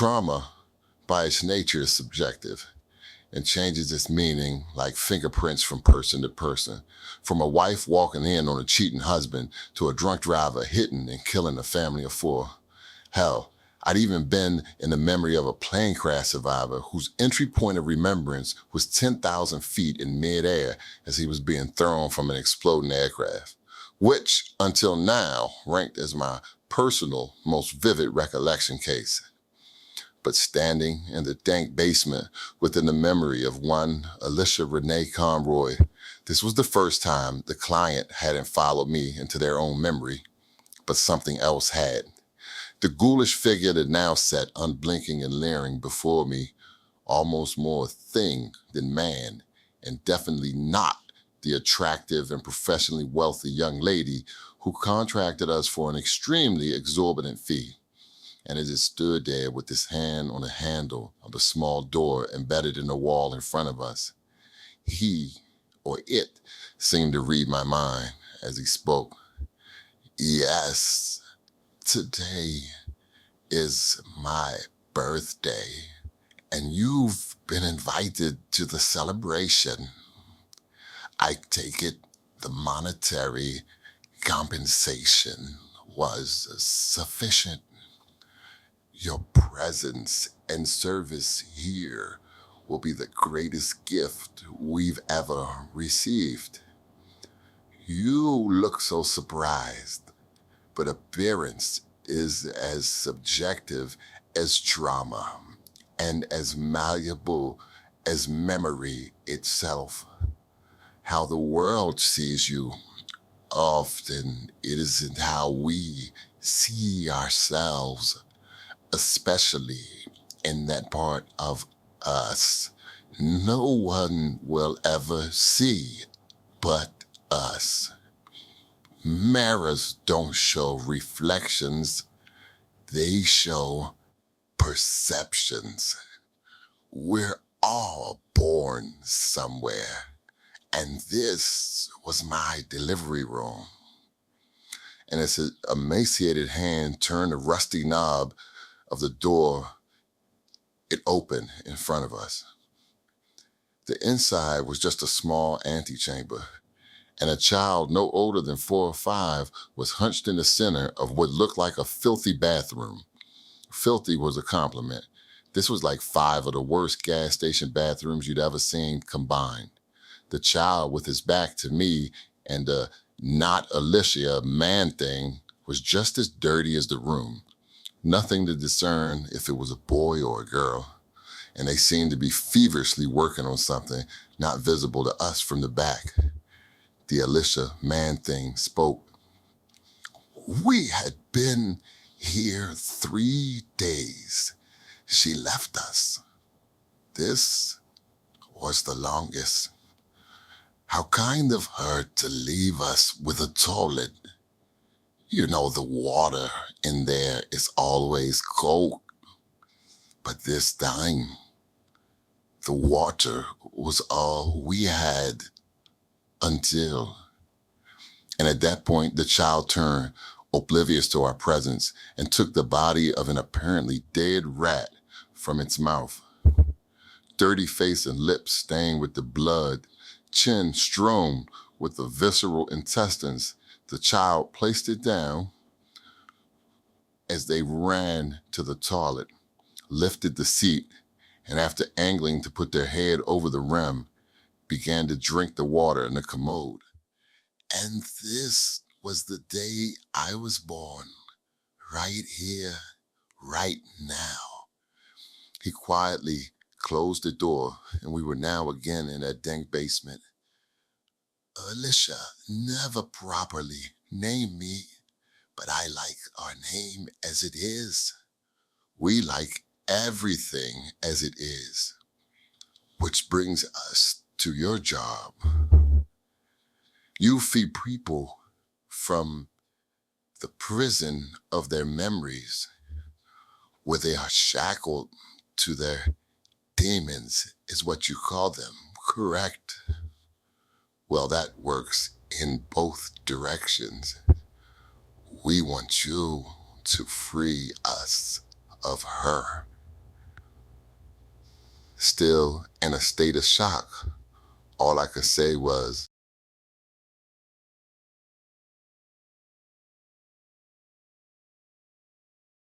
Trauma, by its nature, is subjective and changes its meaning like fingerprints from person to person. From a wife walking in on a cheating husband to a drunk driver hitting and killing a family of four. Hell, I'd even been in the memory of a plane crash survivor whose entry point of remembrance was 10,000 feet in midair as he was being thrown from an exploding aircraft, which, until now, ranked as my personal most vivid recollection case. But standing in the dank basement within the memory of one Alicia Renee Conroy, this was the first time the client hadn't followed me into their own memory, but something else had. The ghoulish figure that now sat unblinking and leering before me, almost more thing than man, and definitely not the attractive and professionally wealthy young lady who contracted us for an extremely exorbitant fee. And as it stood there with his hand on the handle of the small door embedded in the wall in front of us, he, or it, seemed to read my mind as he spoke. Yes, today is my birthday, and you've been invited to the celebration. I take it the monetary compensation was sufficient. Your presence and service here will be the greatest gift we've ever received. You look so surprised, but appearance is as subjective as trauma and as malleable as memory itself. How the world sees you often it isn't how we see ourselves, especially in that part of us no one will ever see but us. Mirrors don't show reflections, they show perceptions. We're all born somewhere, and this was my delivery room. And as his emaciated hand turned the rusty knob of the door, it opened in front of us. The inside was just a small antechamber, and a child no older than 4 or 5 was hunched in the center of what looked like a filthy bathroom. Filthy was a compliment. This was like 5 of the worst gas station bathrooms you'd ever seen combined. The child with his back to me and the not Alicia man thing was just as dirty as the room. Nothing to discern if it was a boy or a girl. And they seemed to be feverishly working on something not visible to us from the back. The Alicia man thing spoke. We had been here 3 days. She left us. This was the longest. How kind of her to leave us with a toilet. You know, the water in there is always cold. But this time, the water was all we had until. And at that point, the child turned, oblivious to our presence, and took the body of an apparently dead rat from its mouth. Dirty face and lips stained with the blood, chin strewn with the visceral intestines, the child placed it down as they ran to the toilet, lifted the seat, and after angling to put their head over the rim, began to drink the water in the commode. And this was the day I was born, right here, right now. He quietly closed the door, and we were now again in that dank basement. Alicia never properly named me, but I like our name as it is. We like everything as it is. Which brings us to your job. You free people from the prison of their memories, where they are shackled to their demons, is what you call them, correct? Well, that works in both directions. We want you to free us of her. Still in a state of shock, all I could say was,